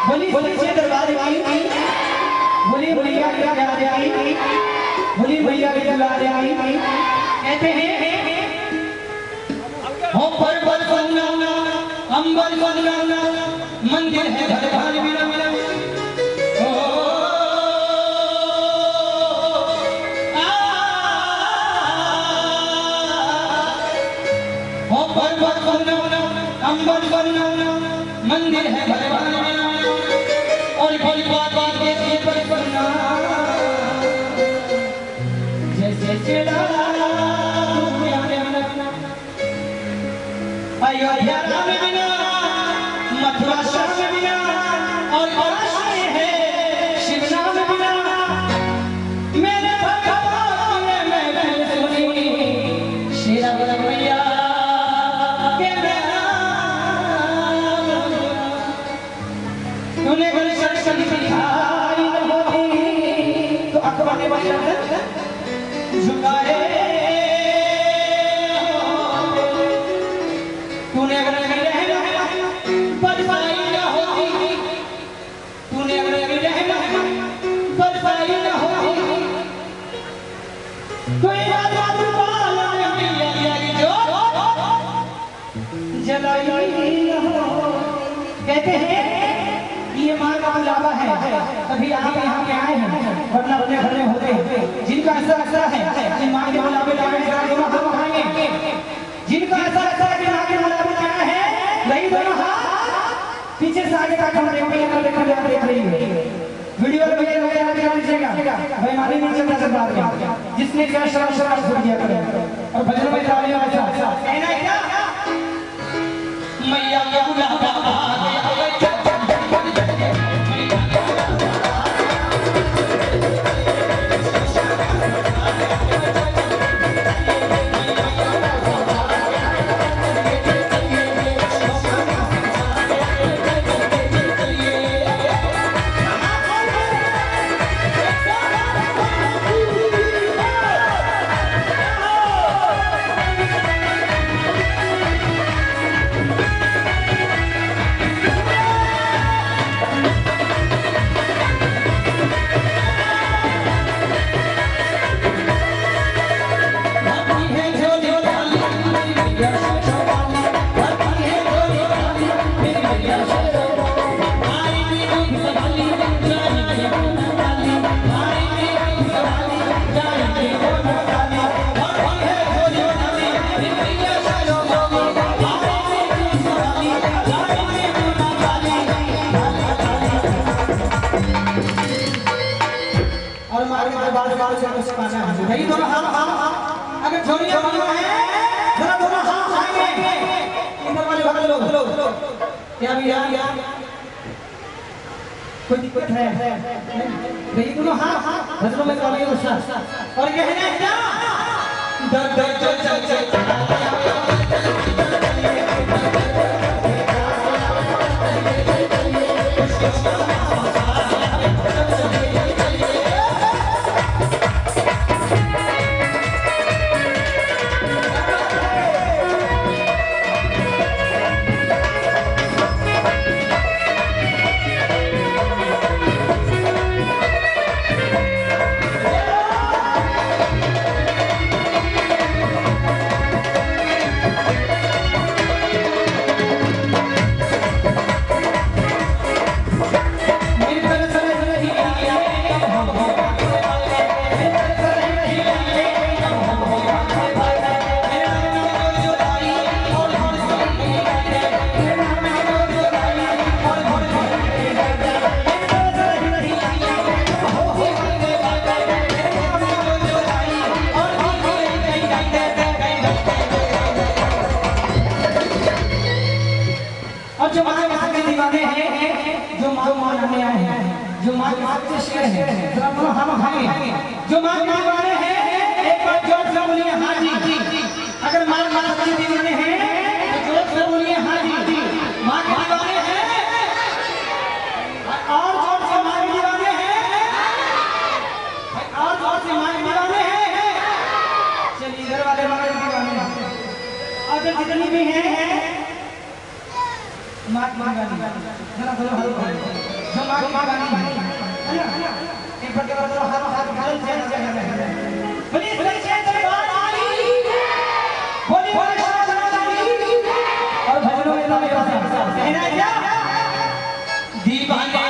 बोली बोली दरबार आई, बोली मैया की प्यार आई, बोली मैया की दुलार आई। कहते हैं हो पर्वत बनना अंबर बनना मंदिर है घर घर मिला मिला हो पर्वत बनना अंबर बनना मंदिर है घर घर मिला और कोई बात बात के पर बनना जैसे चला अयोध्या राम बिना मथुरा श्याम बिना और आशय है शिव नाम बिना मेरे भगवान ने मैं सुनी शेरा बोला मैया के तूने गले शक्ति दिखाई न होती तो अकबर ने बचा झुकाए तूने अगर बरसाई न होती तूने अगर बरसाई न होती कोई राजा जलाई न हो। कहते हैं ये माँ का बुलावा है तभी आप यहाँ पे आए हैं वरना अपने घर में होते जिनका ऐसा है कि माँ के बुलावे लाएंगे जिनका ऐसा है कि माँ के बुलावे लाया है नहीं दोनों हाथ पीछे से आगे तक हम देख रही है वीडियो में लीजिएगा भाई मानी नहीं चलता सब बात में जिसने क्या शराब छोड़ दिया करे और भजन में तालियां बजा कहना क्या मैया का बुलावा नहीं दोनों हाँ अगर जोड़ियां बनो है जरा दोनों हाँ आएंगे इधर वाले भाग लो क्या भी यार कोई दिक्कत है नहीं दोनों हाँ भजनों में गालिए और कहना क्या डर डर चल चल जो माँ के शेर है जरा बोलो हम खाएंगे जो माँ के दीवाने हैं एक बार जोर से बोलिए हाँ जी अगर माँ के दीवाने हैं तो जोर से बोलिए हाँ जी माँ के दीवाने हैं और जोर से माँ के दीवाने हैं और जोर से माँ के दीवाने हैं चलिए इधर वाले माँ के दीवाने अगर जितनी भी हैं माँ के दीवाने जरा बोलो दीवाने